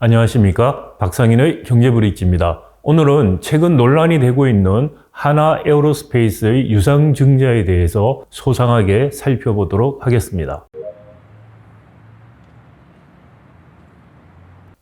안녕하십니까, 박상인의 경제브릿지입니다. 오늘은 최근 논란이 되고 있는 하나 에어로스페이스의 유상증자에 대해서 소상하게 살펴보도록 하겠습니다.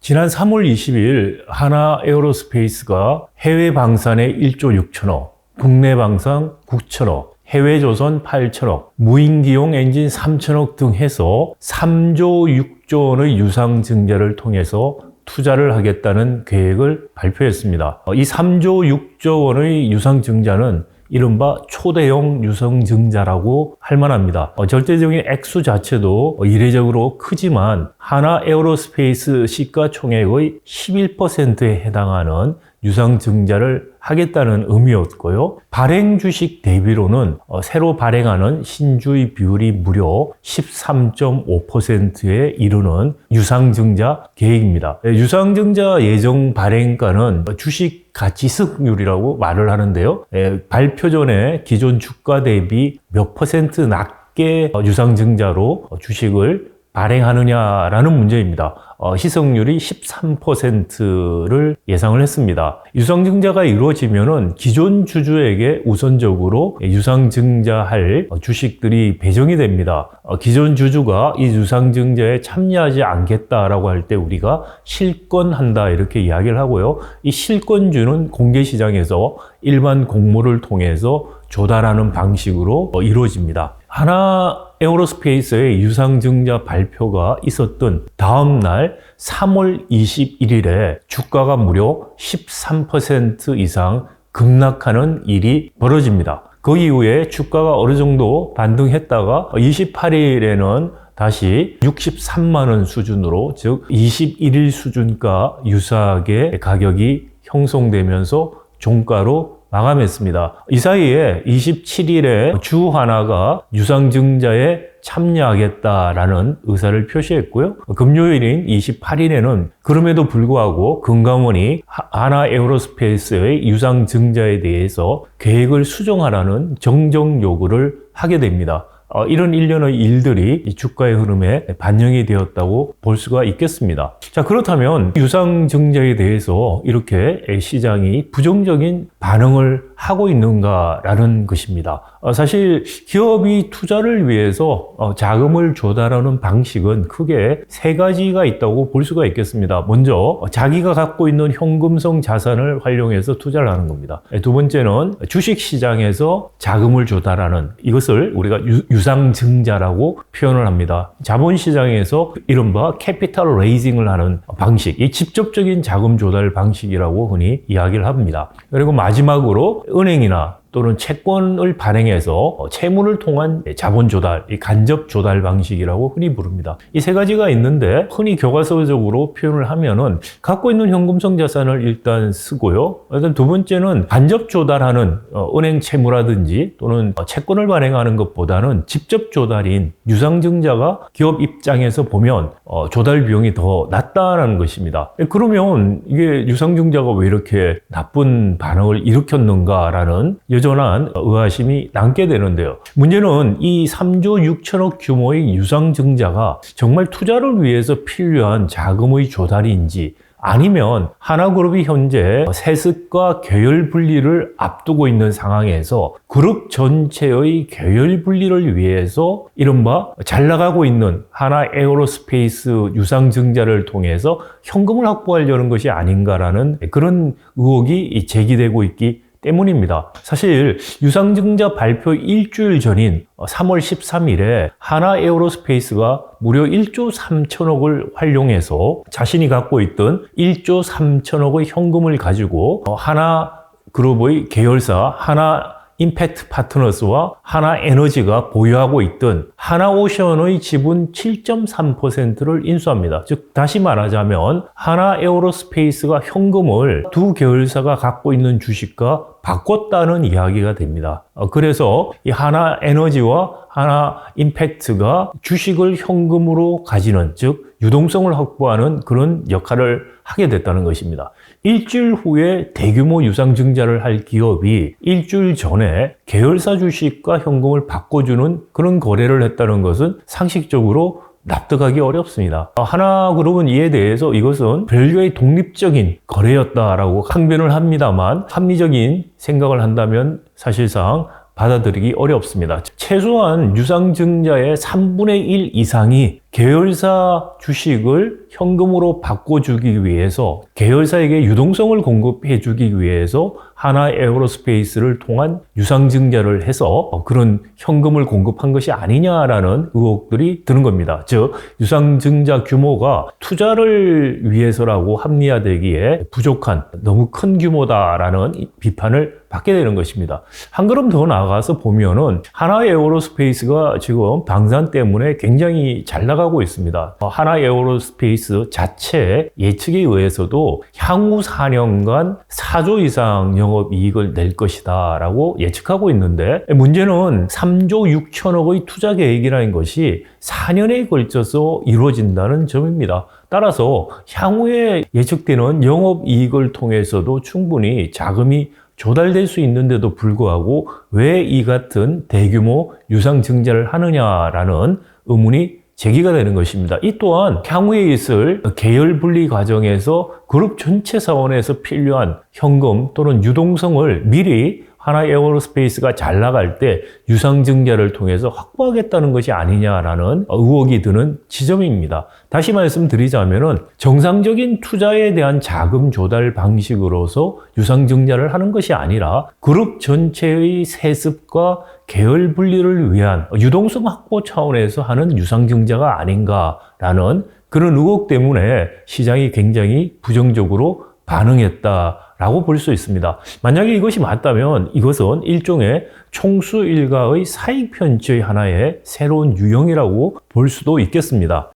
지난 3월 20일 하나 에어로스페이스가 해외 방산에 1조 6천억, 국내 방산 9천억, 해외 조선 8천억, 무인기용 엔진 3천억 등 해서 3조 6조 원의 유상증자를 통해서 투자를 하겠다는 계획을 발표했습니다. 이 3조 6조 원의 유상증자는 이른바 초대형 유상증자라고 할 만합니다. 절대적인 액수 자체도 이례적으로 크지만 하나 에어로스페이스 시가총액의 11%에 해당하는 유상증자를 하겠다는 의미였고요. 발행 주식 대비로는 새로 발행하는 신주의 비율이 무려 13.5%에 이르는 유상증자 계획입니다. 유상증자 예정 발행가는 주식 가치승률이라고 말을 하는데요. 발표 전에 기존 주가 대비 몇 퍼센트 낮게 유상증자로 주식을 발행하느냐라는 문제입니다. 시승률이 13%를 예상을 했습니다. 유상증자가 이루어지면은 기존 주주에게 우선적으로 유상증자할 주식들이 배정이 됩니다. 기존 주주가 이 유상증자에 참여하지 않겠다라고 할 때 우리가 실권한다 이렇게 이야기를 하고요. 이 실권주는 공개시장에서 일반 공모를 통해서 조달하는 방식으로 이루어집니다. 하나 에어로스페이스의 유상증자 발표가 있었던 다음 날 3월 21일에 주가가 무려 13% 이상 급락하는 일이 벌어집니다. 그 이후에 주가가 어느 정도 반등했다가 28일에는 다시 63만 원 수준으로, 즉 21일 수준과 유사하게 가격이 형성되면서 종가로 마감했습니다. 이 사이에 27일에 주 하나가 유상증자에 참여하겠다라는 의사를 표시했고요. 금요일인 28일에는 그럼에도 불구하고 금감원이 하나 에어로스페이스의 유상증자에 대해서 계획을 수정하라는 정정 요구를 하게 됩니다. 이런 일련의 일들이 주가의 흐름에 반영이 되었다고 볼 수가 있겠습니다. 자, 그렇다면 유상증자에 대해서 이렇게 시장이 부정적인 반응을 하고 있는가라는 것입니다. 사실 기업이 투자를 위해서 자금을 조달하는 방식은 크게 세 가지가 있다고 볼 수가 있겠습니다. 먼저 자기가 갖고 있는 현금성 자산을 활용해서 투자를 하는 겁니다. 두 번째는 주식시장에서 자금을 조달하는, 이것을 우리가 유상증자라고 표현을 합니다. 자본시장에서 이른바 캐피탈 레이징을 하는 방식, 이 직접적인 자금 조달 방식이라고 흔히 이야기를 합니다. 그리고 마지막으로 은행이나 또는 채권을 발행해서 채무를 통한 자본 조달, 이 간접 조달 방식이라고 흔히 부릅니다. 이 세 가지가 있는데 흔히 교과서적으로 표현을 하면은 갖고 있는 현금성 자산을 일단 쓰고요. 일단 두 번째는 간접 조달하는 은행 채무라든지 또는 채권을 발행하는 것보다는 직접 조달인 유상증자가 기업 입장에서 보면 조달 비용이 더 낮다라는 것입니다. 그러면 이게 유상증자가 왜 이렇게 나쁜 반응을 일으켰는가라는 여전한 의아심이 남게 되는데요. 문제는 이 3조 6천억 규모의 유상증자가 정말 투자를 위해서 필요한 자금의 조달인지, 아니면 하나그룹이 현재 세습과 계열 분리를 앞두고 있는 상황에서 그룹 전체의 계열 분리를 위해서 이른바 잘 나가고 있는 하나 에어로스페이스 유상증자를 통해서 현금을 확보하려는 것이 아닌가라는 그런 의혹이 제기되고 있기 때문입니다. 사실 유상증자 발표 일주일 전인 3월 13일에 하나 에어로스페이스가 무려 1조 3천억을 활용해서 자신이 갖고 있던 1조 3천억의 현금을 가지고 하나 그룹의 계열사 하나 임팩트 파트너스와 하나 에너지가 보유하고 있던 하나오션의 지분 7.3%를 인수합니다. 즉 다시 말하자면 하나 에어로스페이스가 현금을 두 계열사가 갖고 있는 주식과 바꿨다는 이야기가 됩니다. 그래서 이 하나 에너지와 하나 임팩트가 주식을 현금으로 가지는, 즉 유동성을 확보하는 그런 역할을 하게 됐다는 것입니다. 일주일 후에 대규모 유상증자를 할 기업이 일주일 전에 계열사 주식과 현금을 바꿔주는 그런 거래를 했다는 것은 상식적으로 납득하기 어렵습니다. 하나그룹은 이에 대해서 이것은 별개의 독립적인 거래였다라고 항변을 합니다만 합리적인 생각을 한다면 사실상 받아들이기 어렵습니다. 최소한 유상증자의 3분의 1 이상이 계열사 주식을 현금으로 바꿔주기 위해서 계열사에게 유동성을 공급해주기 위해서 하나에어로스페이스를 통한 유상증자를 해서 그런 현금을 공급한 것이 아니냐라는 의혹들이 드는 겁니다. 즉 유상증자 규모가 투자를 위해서라고 합리화되기에 부족한 너무 큰 규모다라는 비판을 받게 되는 것입니다. 한 걸음 더 나아가서 보면은 하나에어로스페이스가 지금 방산 때문에 굉장히 잘 나가고 있습니다. 하나에어로스페이스 자체 예측에 의해서도 향후 4년간 4조 이상 영업이익을 낼 것이다 라고 예측하고 있는데 문제는 3조 6천억의 투자 계획이라는 것이 4년에 걸쳐서 이루어진다는 점입니다. 따라서 향후에 예측되는 영업이익을 통해서도 충분히 자금이 조달될 수 있는데도 불구하고 왜 이 같은 대규모 유상증자를 하느냐라는 의문이 제기가 되는 것입니다. 이 또한 향후에 있을 계열 분리 과정에서 그룹 전체 차원에서 필요한 현금 또는 유동성을 미리 하나에어로스페이스가 잘 나갈 때 유상증자를 통해서 확보하겠다는 것이 아니냐라는 의혹이 드는 지점입니다. 다시 말씀드리자면은 정상적인 투자에 대한 자금 조달 방식으로서 유상증자를 하는 것이 아니라 그룹 전체의 세습과 계열 분리를 위한 유동성 확보 차원에서 하는 유상증자가 아닌가라는 그런 의혹 때문에 시장이 굉장히 부정적으로 반응했다라고 볼 수 있습니다. 만약에 이것이 맞다면 이것은 일종의 총수 일가의 사익 편취의 하나의 새로운 유형이라고 볼 수도 있겠습니다.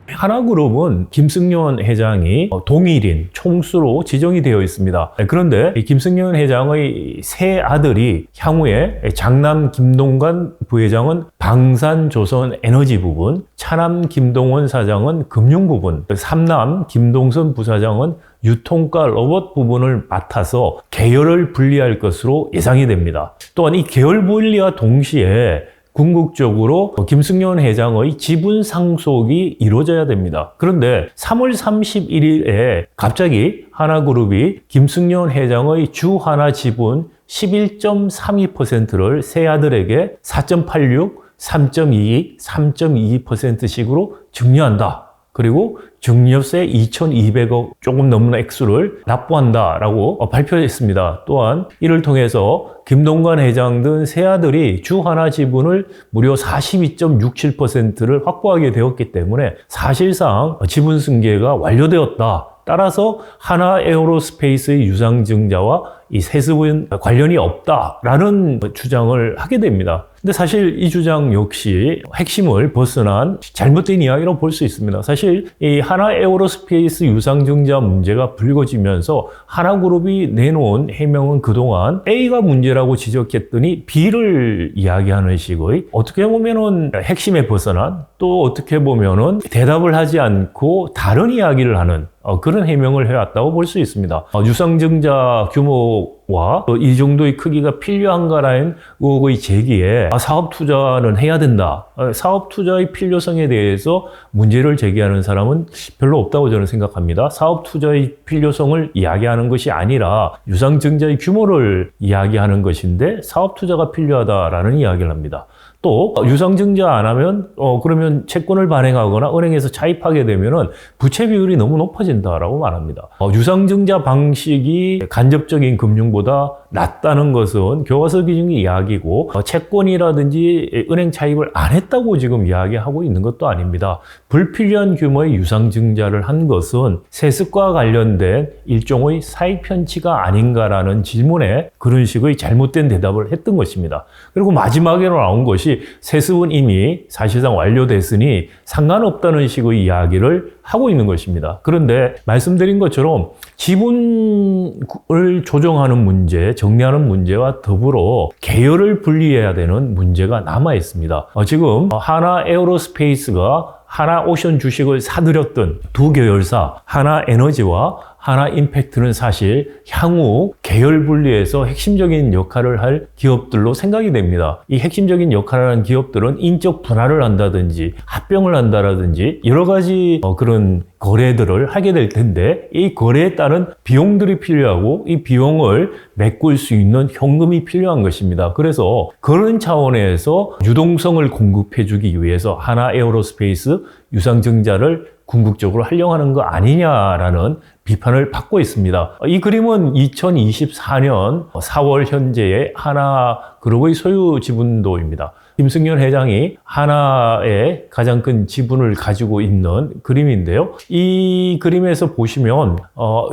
하나그룹은 김승연 회장이 동일인 총수로 지정이 되어 있습니다. 그런데 김승연 회장의 세 아들이 향후에 장남 김동관 부회장은 방산조선 에너지 부분, 차남 김동원 사장은 금융 부분, 삼남 김동선 부사장은 유통과 로봇 부분을 맡아서 계열을 분리할 것으로 예상이 됩니다. 또한 이 계열 분리와 동시에 궁극적으로 김승연 회장의 지분 상속이 이루어져야 됩니다. 그런데 3월 31일에 갑자기 하나그룹이 김승연 회장의 주 하나 지분 11.32%를 세 아들에게 4.86, 3.22, 3.22%씩으로 증여한다. 그리고 증여세 2,200억 조금 넘는 액수를 납부한다라고 발표했습니다. 또한 이를 통해서 김동관 회장 등 세 아들이 주 하나 지분을 무려 42.67%를 확보하게 되었기 때문에 사실상 지분 승계가 완료되었다. 따라서 하나에어로스페이스의 유상증자와 이 세습은 관련이 없다라는 주장을 하게 됩니다. 근데 사실 이 주장 역시 핵심을 벗어난 잘못된 이야기라고 볼 수 있습니다. 사실 이 하나에어로스페이스 유상증자 문제가 불거지면서 하나그룹이 내놓은 해명은 그동안 A가 문제라고 지적했더니 B를 이야기하는 식의 어떻게 보면은 핵심에 벗어난 또 어떻게 보면은 대답을 하지 않고 다른 이야기를 하는 그런 해명을 해왔다고 볼 수 있습니다. 유상증자 규모와 이 정도의 크기가 필요한가라는 의혹의 제기에 사업 투자는 해야 된다. 사업 투자의 필요성에 대해서 문제를 제기하는 사람은 별로 없다고 저는 생각합니다. 사업 투자의 필요성을 이야기하는 것이 아니라 유상증자의 규모를 이야기하는 것인데 사업 투자가 필요하다라는 이야기를 합니다. 또 유상증자 안 하면 그러면 채권을 발행하거나 은행에서 차입하게 되면은 부채 비율이 너무 높아진다라고 말합니다. 유상증자 방식이 간접적인 금융보다 낫다는 것은 교과서 기준의 이야기고 채권이라든지 은행 차입을 안 했다고 지금 이야기하고 있는 것도 아닙니다. 불필요한 규모의 유상증자를 한 것은 세습과 관련된 일종의 사익 편취가 아닌가라는 질문에 그런 식의 잘못된 대답을 했던 것입니다. 그리고 마지막으로 나온 것이 세습은 이미 사실상 완료됐으니 상관없다는 식의 이야기를 하고 있는 것입니다. 그런데 말씀드린 것처럼 지분을 조정하는 문제, 정리하는 문제와 더불어 계열을 분리해야 되는 문제가 남아 있습니다. 지금 하나에어로스페이스가 하나오션 주식을 사들였던 두 계열사 하나에너지와 하나 임팩트는 사실 향후 계열 분리에서 핵심적인 역할을 할 기업들로 생각이 됩니다. 이 핵심적인 역할을 하는 기업들은 인적 분할을 한다든지 합병을 한다든지 여러 가지 그런 거래들을 하게 될 텐데 이 거래에 따른 비용들이 필요하고 이 비용을 메꿀 수 있는 현금이 필요한 것입니다. 그래서 그런 차원에서 유동성을 공급해주기 위해서 하나 에어로스페이스 유상증자를 궁극적으로 활용하는 거 아니냐라는 비판을 받고 있습니다. 이 그림은 2024년 4월 현재의 하나그룹의 소유 지분도입니다. 김승현 회장이 하나의 가장 큰 지분을 가지고 있는 그림인데요. 이 그림에서 보시면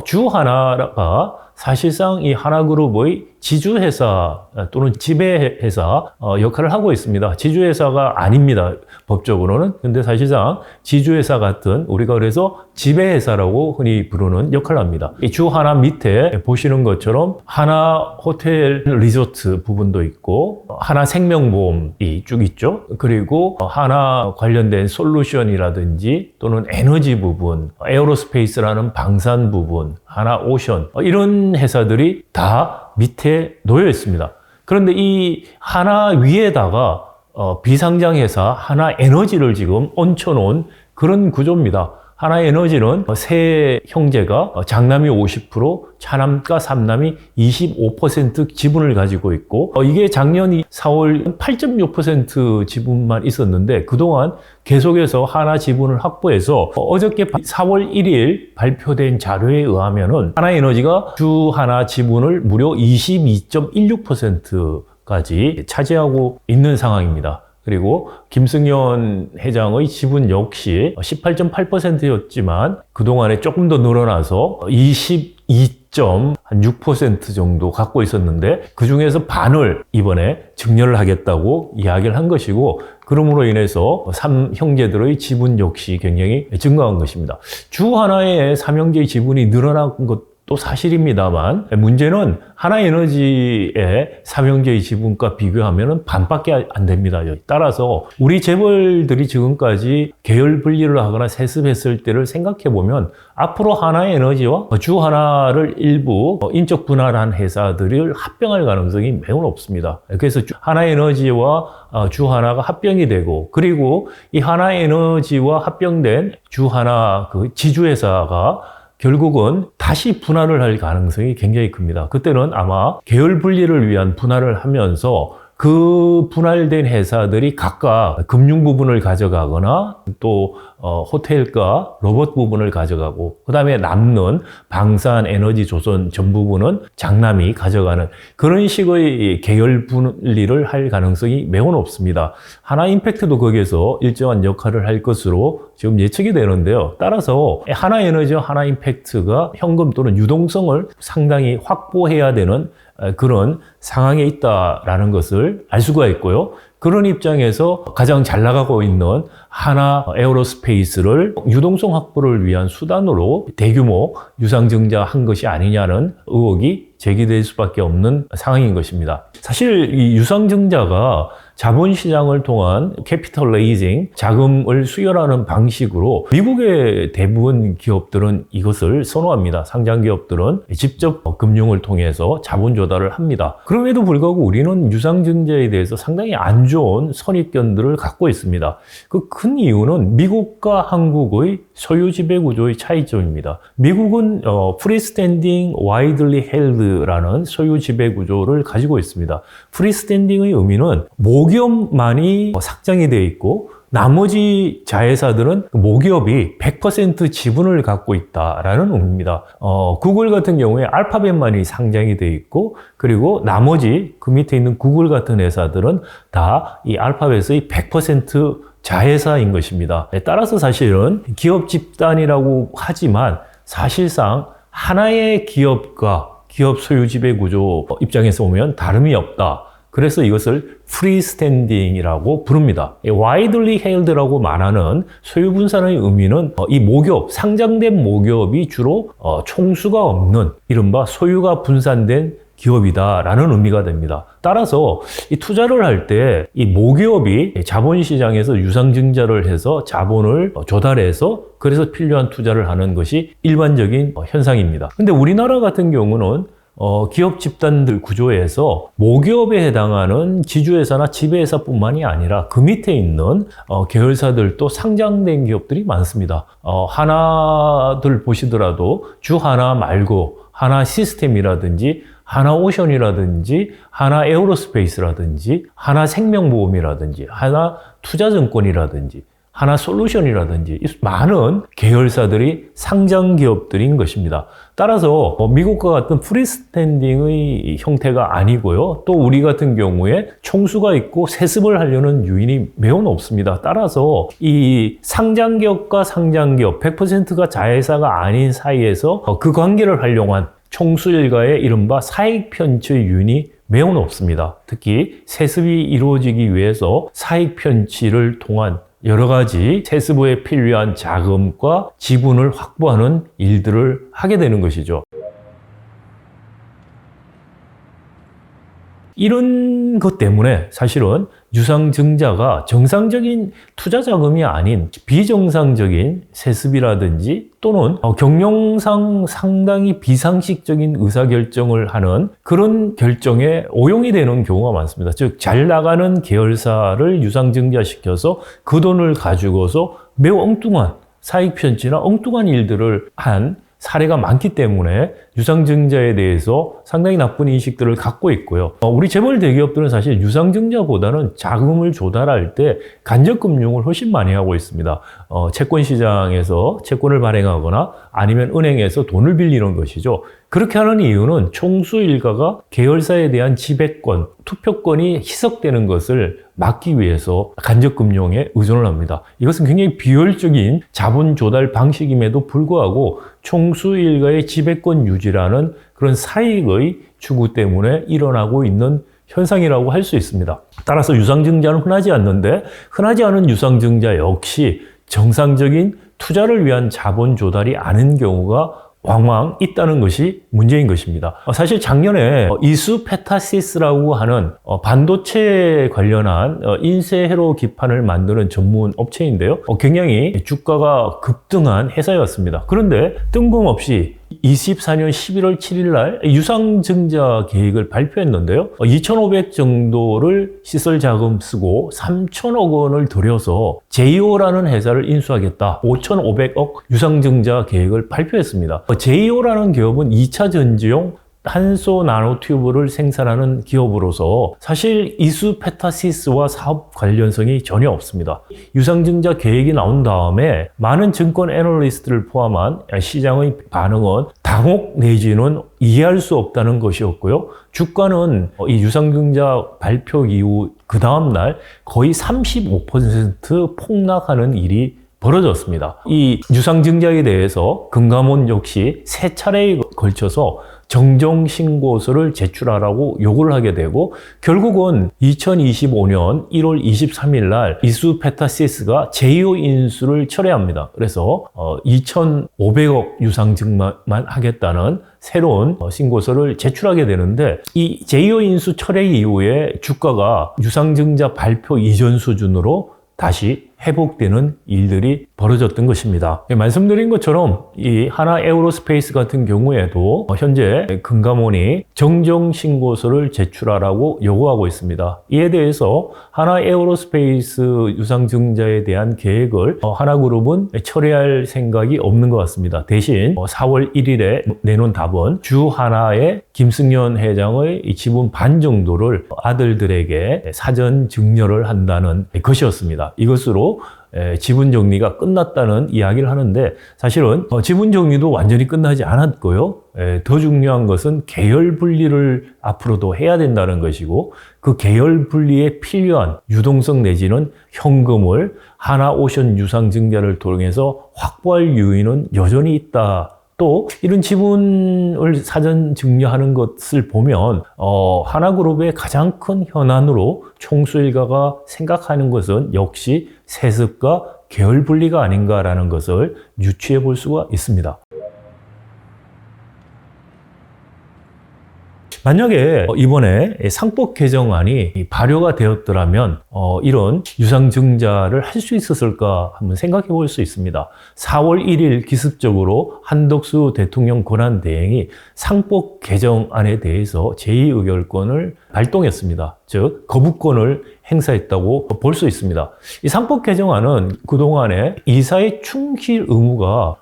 주 하나가 사실상 이 하나그룹의 지주회사 또는 지배회사 역할을 하고 있습니다. 지주회사가 아닙니다. 법적으로는. 근데 사실상 지주회사 같은 우리가 그래서 지배회사라고 흔히 부르는 역할을 합니다. 이 주 하나 밑에 보시는 것처럼 하나 호텔 리조트 부분도 있고 하나 생명보험이 쭉 있죠. 그리고 하나 관련된 솔루션이라든지 또는 에너지 부분, 에어로스페이스라는 방산 부분, 하나 오션 이런 회사들이 다 밑에 놓여 있습니다. 그런데 이 하나 위에다가 비상장 회사 하나 에너지를 지금 얹혀놓은 그런 구조입니다. 하나 에너지는 세 형제가 장남이 50%, 차남과 삼남이 25% 지분을 가지고 있고 이게 작년 4월 8.6% 지분만 있었는데 그동안 계속해서 하나 지분을 확보해서 어저께 4월 1일 발표된 자료에 의하면은 하나 에너지가 주 하나 지분을 무려 22.16%까지 차지하고 있는 상황입니다. 그리고 김승현 회장의 지분 역시 18.8%였지만 그동안에 조금 더 늘어나서 22.6% 정도 갖고 있었는데 그중에서 반을 이번에 증여를 하겠다고 이야기를 한 것이고 그럼으로 인해서 3형제들의 지분 역시 굉장히 증가한 것입니다. 주 하나의 3형제의 지분이 늘어난 것도 사실입니다만 문제는 하나에너지의 삼형제의 지분과 비교하면 반밖에 안 됩니다. 따라서 우리 재벌들이 지금까지 계열 분리를 하거나 세습했을 때를 생각해 보면 앞으로 하나에너지와 주 하나를 일부 인적 분할한 회사들을 합병할 가능성이 매우 높습니다. 그래서 하나에너지와 주 하나가 합병이 되고 그리고 이 하나에너지와 합병된 주 하나 그 지주회사가 결국은 다시 분할을 할 가능성이 굉장히 큽니다. 그때는 아마 계열 분리를 위한 분할을 하면서 그 분할된 회사들이 각각 금융 부분을 가져가거나 또 호텔과 로봇 부분을 가져가고 그 다음에 남는 방산, 에너지, 조선 전 부분은 장남이 가져가는 그런 식의 계열 분리를 할 가능성이 매우 높습니다. 하나 임팩트도 거기에서 일정한 역할을 할 것으로 지금 예측이 되는데요. 따라서 하나 에너지와 하나 임팩트가 현금 또는 유동성을 상당히 확보해야 되는 그런 상황에 있다라는 것을 알 수가 있고요. 그런 입장에서 가장 잘 나가고 있는 하나 에어로스페이스를 유동성 확보를 위한 수단으로 대규모 유상증자한 것이 아니냐는 의혹이 제기될 수밖에 없는 상황인 것입니다. 사실 이 유상증자가 자본시장을 통한 캐피털 레이징, 자금을 수혈하는 방식으로 미국의 대부분 기업들은 이것을 선호합니다. 상장 기업들은 직접 금융을 통해서 자본 조달을 합니다. 그럼에도 불구하고 우리는 유상증자에 대해서 상당히 안 좋은 선입견들을 갖고 있습니다. 그 큰 이유는 미국과 한국의 소유 지배 구조의 차이점입니다. 미국은 프리스탠딩 와이들리 헬드라는 소유 지배 구조를 가지고 있습니다. 프리스탠딩의 의미는 모기업만이 상장이 되어 있고 나머지 자회사들은 모기업이 100% 지분을 갖고 있다라는 의미입니다. 구글 같은 경우에 알파벳만이 상장이 되어 있고 그리고 나머지 그 밑에 있는 구글 같은 회사들은 다 이 알파벳의 100% 자회사인 것입니다. 따라서 사실은 기업 집단이라고 하지만 사실상 하나의 기업과 기업 소유 지배 구조 입장에서 보면 다름이 없다. 그래서 이것을 프리스탠딩이라고 부릅니다. 와이들리 헬드라고 말하는 소유 분산의 의미는 이 모기업, 상장된 모기업이 주로 총수가 없는 이른바 소유가 분산된 기업이다라는 의미가 됩니다. 따라서 이 투자를 할 때 이 모기업이 자본시장에서 유상증자를 해서 자본을 조달해서 그래서 필요한 투자를 하는 것이 일반적인 현상입니다. 근데 우리나라 같은 경우는 기업 집단들 구조에서 모기업에 해당하는 지주회사나 지배회사뿐만이 아니라 그 밑에 있는 계열사들도 상장된 기업들이 많습니다. 하나들 보시더라도 주 하나 말고 하나 시스템이라든지 하나 오션이라든지 하나 에어로스페이스라든지 하나 생명보험이라든지 하나 투자증권이라든지 하나 솔루션이라든지 많은 계열사들이 상장 기업들인 것입니다. 따라서 미국과 같은 프리스탠딩의 형태가 아니고요. 또 우리 같은 경우에 총수가 있고 세습을 하려는 유인이 매우 높습니다. 따라서 이 상장기업과 상장기업 100%가 자회사가 아닌 사이에서 그 관계를 활용한 총수 일가의 이른바 사익 편취 유인이 매우 높습니다. 특히 세습이 이루어지기 위해서 사익 편취를 통한 여러 가지 세습에 필요한 자금과 지분을 확보하는 일들을 하게 되는 것이죠. 이런 것 때문에 사실은 유상증자가 정상적인 투자 자금이 아닌 비정상적인 세습이라든지 또는 경영상 상당히 비상식적인 의사결정을 하는 그런 결정에 오용이 되는 경우가 많습니다. 즉, 잘 나가는 계열사를 유상증자시켜서 그 돈을 가지고서 매우 엉뚱한 사익 편취나 엉뚱한 일들을 한 사례가 많기 때문에 유상증자에 대해서 상당히 나쁜 인식들을 갖고 있고요. 우리 재벌 대기업들은 사실 유상증자보다는 자금을 조달할 때 간접금융을 훨씬 많이 하고 있습니다. 채권시장에서 채권을 발행하거나 아니면 은행에서 돈을 빌리는 것이죠. 그렇게 하는 이유는 총수 일가가 계열사에 대한 지배권, 투표권이 희석되는 것을 막기 위해서 간접금융에 의존을 합니다. 이것은 굉장히 비효율적인 자본 조달 방식임에도 불구하고 총수 일가의 지배권 유지라는 그런 사익의 추구 때문에 일어나고 있는 현상이라고 할 수 있습니다. 따라서 유상증자는 흔하지 않는데 흔하지 않은 유상증자 역시 정상적인 투자를 위한 자본 조달이 아닌 경우가 왕왕 있다는 것이 문제인 것입니다. 사실 작년에 이수페타시스라고 하는 반도체 관련한 인쇄회로 기판을 만드는 전문 업체인데요. 굉장히 주가가 급등한 회사였습니다. 그런데 뜬금없이 24년 11월 7일 날 유상증자 계획을 발표했는데요. 2,500 정도를 시설 자금 쓰고 3,000억 원을 들여서 제이오라는 회사를 인수하겠다. 5,500억 유상증자 계획을 발표했습니다. 제이오라는 기업은 2차 전지용 탄소 나노튜브를 생산하는 기업으로서 사실 이수페타시스와 사업 관련성이 전혀 없습니다. 유상증자 계획이 나온 다음에 많은 증권 애널리스트를 포함한 시장의 반응은 당혹 내지는 이해할 수 없다는 것이었고요. 주가는 이 유상증자 발표 이후 그 다음날 거의 35% 폭락하는 일이 벌어졌습니다. 이 유상증자에 대해서 금감원 역시 3차례에 걸쳐서 정정신고서를 제출하라고 요구를 하게 되고 결국은 2025년 1월 23일 날 이수페타시스가 제이오 인수를 철회합니다. 그래서 2,500억 유상증만 하겠다는 새로운 신고서를 제출하게 되는데 이 제이오 인수 철회 이후에 주가가 유상증자 발표 이전 수준으로 다시 회복되는 일들이 벌어졌던 것입니다. 말씀드린 것처럼 이 하나 에어로스페이스 같은 경우에도 현재 금감원이 정정신고서를 제출하라고 요구하고 있습니다. 이에 대해서 하나 에어로스페이스 유상증자에 대한 계획을 하나그룹은 철회할 생각이 없는 것 같습니다. 대신 4월 1일에 내놓은 답은 주 하나의 김승연 회장의 지분 반 정도를 아들들에게 사전 증여를 한다는 것이었습니다. 이것으로 지분 정리가 끝났다는 이야기를 하는데 사실은 지분 정리도 완전히 끝나지 않았고요. 더 중요한 것은 계열 분리를 앞으로도 해야 된다는 것이고 그 계열 분리에 필요한 유동성 내지는 현금을 하나오션 유상증자를 통해서 확보할 요인은 여전히 있다. 또 이런 지분을 사전 증여하는 것을 보면 하나그룹의 가장 큰 현안으로 총수일가가 생각하는 것은 역시 세습과 계열 분리가 아닌가라는 것을 유추해 볼 수가 있습니다. 만약에 이번에 상법 개정안이 발효가 되었더라면 이런 유상증자를 할 수 있었을까 한번 생각해 볼 수 있습니다. 4월 1일 기습적으로 한덕수 대통령 권한대행이 상법 개정안에 대해서 제2의결권을 발동했습니다. 즉 거부권을 행사했다고 볼 수 있습니다. 이 상법 개정안은 그동안에 이사의 충실 의무가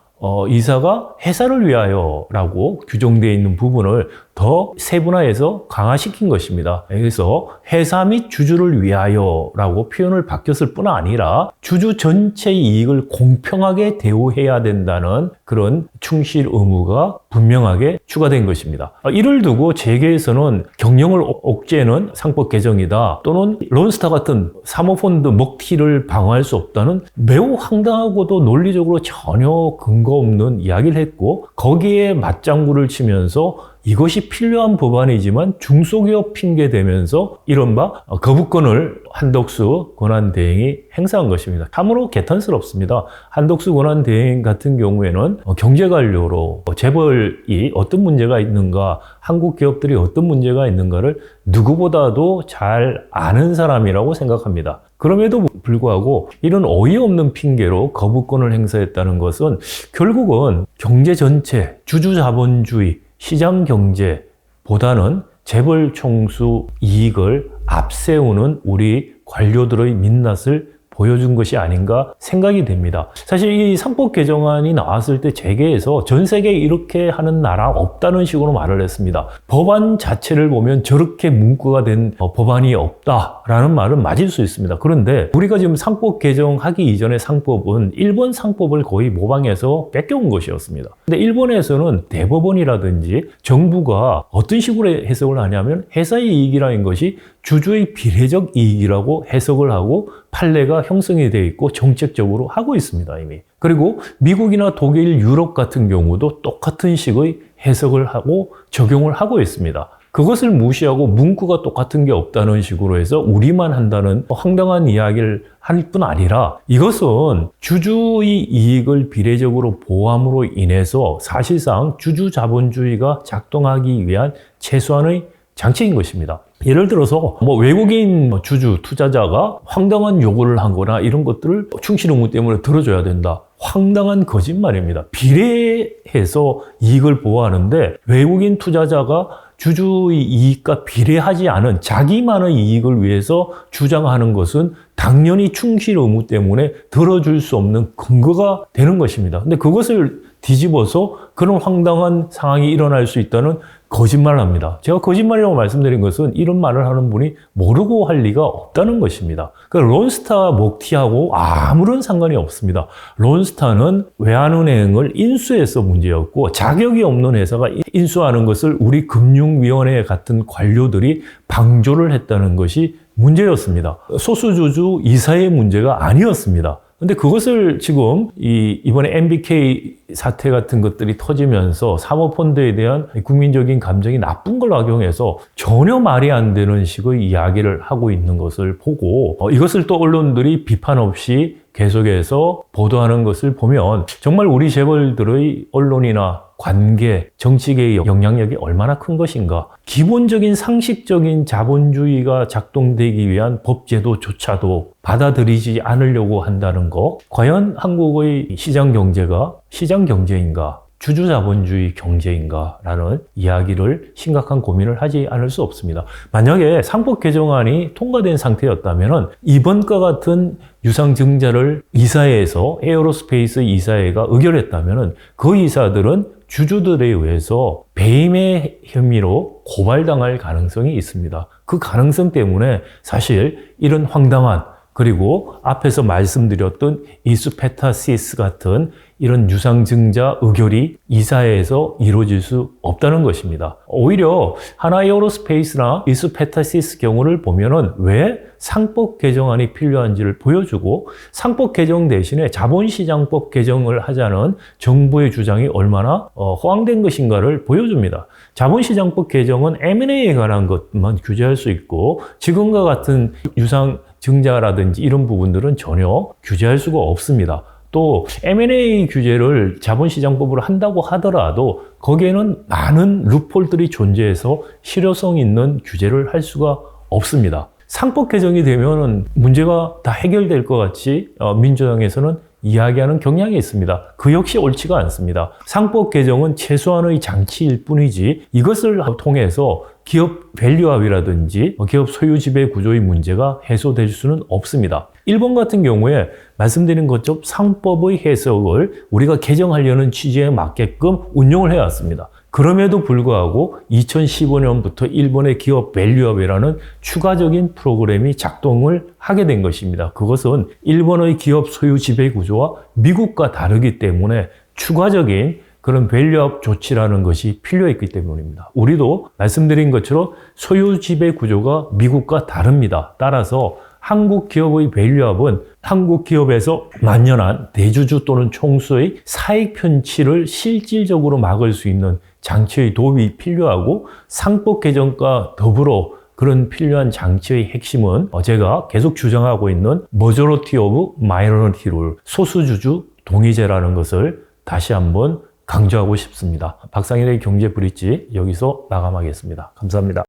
이사가 회사를 위하여라고 규정되어 있는 부분을 더 세분화해서 강화시킨 것입니다. 그래서 회사 및 주주를 위하여라고 표현을 바뀌었을 뿐 아니라 주주 전체의 이익을 공평하게 대우해야 된다는 그런 충실 의무가 분명하게 추가된 것입니다. 이를 두고 재계에서는 경영을 옥죄는 상법 개정이다, 또는 론스타 같은 사모펀드 먹튀를 방어할 수 없다는 매우 황당하고도 논리적으로 전혀 근거 없는 이야기를 했고, 거기에 맞장구를 치면서 이것이 필요한 법안이지만 중소기업 핑계 대면서 이른바 거부권을 한덕수 권한대행이 행사한 것입니다. 참으로 개탄스럽습니다. 한덕수 권한대행 같은 경우에는 경제관료로 재벌이 어떤 문제가 있는가, 한국 기업들이 어떤 문제가 있는가를 누구보다도 잘 아는 사람이라고 생각합니다. 그럼에도 불구하고 이런 어이없는 핑계로 거부권을 행사했다는 것은 결국은 경제 전체, 주주자본주의, 시장 경제보다는 재벌 총수 이익을 앞세우는 우리 관료들의 민낯을 보여준 것이 아닌가 생각이 됩니다. 사실 이 상법 개정안이 나왔을 때 재계에서 전 세계에 이렇게 하는 나라 없다는 식으로 말을 했습니다. 법안 자체를 보면 저렇게 문구가 된 법안이 없다라는 말은 맞을 수 있습니다. 그런데 우리가 지금 상법 개정하기 이전의 상법은 일본 상법을 거의 모방해서 뺏겨온 것이었습니다. 근데 일본에서는 대법원이라든지 정부가 어떤 식으로 해석을 하냐면 회사의 이익이라는 것이 주주의 비례적 이익이라고 해석을 하고 판례가 형성이 되어 있고 정책적으로 하고 있습니다, 이미. 그리고 미국이나 독일, 유럽 같은 경우도 똑같은 식의 해석을 하고 적용을 하고 있습니다. 그것을 무시하고 문구가 똑같은 게 없다는 식으로 해서 우리만 한다는 황당한 이야기를 할 뿐 아니라, 이것은 주주의 이익을 비례적으로 보함으로 인해서 사실상 주주 자본주의가 작동하기 위한 최소한의 장치인 것입니다. 예를 들어서 외국인 주주, 투자자가 황당한 요구를 하거나 이런 것들을 충실 의무 때문에 들어줘야 된다. 황당한 거짓말입니다. 비례해서 이익을 보호하는데 외국인 투자자가 주주의 이익과 비례하지 않은 자기만의 이익을 위해서 주장하는 것은 당연히 충실 의무 때문에 들어줄 수 없는 근거가 되는 것입니다. 근데 그것을 뒤집어서 그런 황당한 상황이 일어날 수 있다는 거짓말을 합니다. 제가 거짓말이라고 말씀드린 것은 이런 말을 하는 분이 모르고 할 리가 없다는 것입니다. 그러니까 론스타 먹튀하고 아무런 상관이 없습니다. 론스타는 외환은행을 인수해서 문제였고, 자격이 없는 회사가 인수하는 것을 우리 금융위원회 같은 관료들이 방조를 했다는 것이 문제였습니다. 소수주주 이사의 문제가 아니었습니다. 근데 그것을 지금 이번에 MBK 사태 같은 것들이 터지면서 사모펀드에 대한 국민적인 감정이 나쁜 걸 악용해서 전혀 말이 안 되는 식의 이야기를 하고 있는 것을 보고, 이것을 또 언론들이 비판 없이 계속해서 보도하는 것을 보면 정말 우리 재벌들의 언론이나 관계, 정치계의 영향력이 얼마나 큰 것인가. 기본적인 상식적인 자본주의가 작동되기 위한 법제도조차도 받아들이지 않으려고 한다는 거. 과연 한국의 시장 경제가 시장 경제인가? 주주자본주의 경제인가라는 이야기를 심각한 고민을 하지 않을 수 없습니다. 만약에 상법 개정안이 통과된 상태였다면 이번과 같은 유상증자를 이사회에서 에어로스페이스 이사회가 의결했다면 그 이사들은 주주들에 의해서 배임의 혐의로 고발당할 가능성이 있습니다. 그 가능성 때문에 사실 이런 황당한, 그리고 앞에서 말씀드렸던 이수페타시스 같은 이런 유상증자 의결이 이사회에서 이루어질 수 없다는 것입니다. 오히려 하나에어로스페이스나 이수페타시스 경우를 보면은 왜 상법 개정안이 필요한지를 보여주고, 상법 개정 대신에 자본시장법 개정을 하자는 정부의 주장이 얼마나 허황된 것인가를 보여줍니다. 자본시장법 개정은 M&A에 관한 것만 규제할 수 있고, 지금과 같은 유상증자라든지 이런 부분들은 전혀 규제할 수가 없습니다. 또 M&A 규제를 자본시장법으로 한다고 하더라도 거기에는 많은 루폴들이 존재해서 실효성 있는 규제를 할 수가 없습니다. 상법 개정이 되면은 문제가 다 해결될 것 같이 민주당에서는 이야기하는 경향이 있습니다. 그 역시 옳지가 않습니다. 상법 개정은 최소한의 장치일 뿐이지 이것을 통해서 기업 밸류업이라든지 기업 소유 지배 구조의 문제가 해소될 수는 없습니다. 일본 같은 경우에 말씀드린 것처럼 상법의 해석을 우리가 개정하려는 취지에 맞게끔 운용을 해왔습니다. 그럼에도 불구하고 2015년부터 일본의 기업 밸류업이라는 추가적인 프로그램이 작동을 하게 된 것입니다. 그것은 일본의 기업 소유 지배 구조와 미국과 다르기 때문에 추가적인 그런 밸류업 조치라는 것이 필요했기 때문입니다. 우리도 말씀드린 것처럼 소유 지배 구조가 미국과 다릅니다. 따라서 한국 기업의 밸류업은 한국 기업에서 만연한 대주주 또는 총수의 사익 편취를 실질적으로 막을 수 있는 장치의 도움이 필요하고 상법 개정과 더불어 그런 필요한 장치의 핵심은 제가 계속 주장하고 있는 Majority of Minority Rule, 소수주주 동의제라는 것을 다시 한번 강조하고 싶습니다. 박상일의 경제 브릿지 여기서 마감하겠습니다. 감사합니다.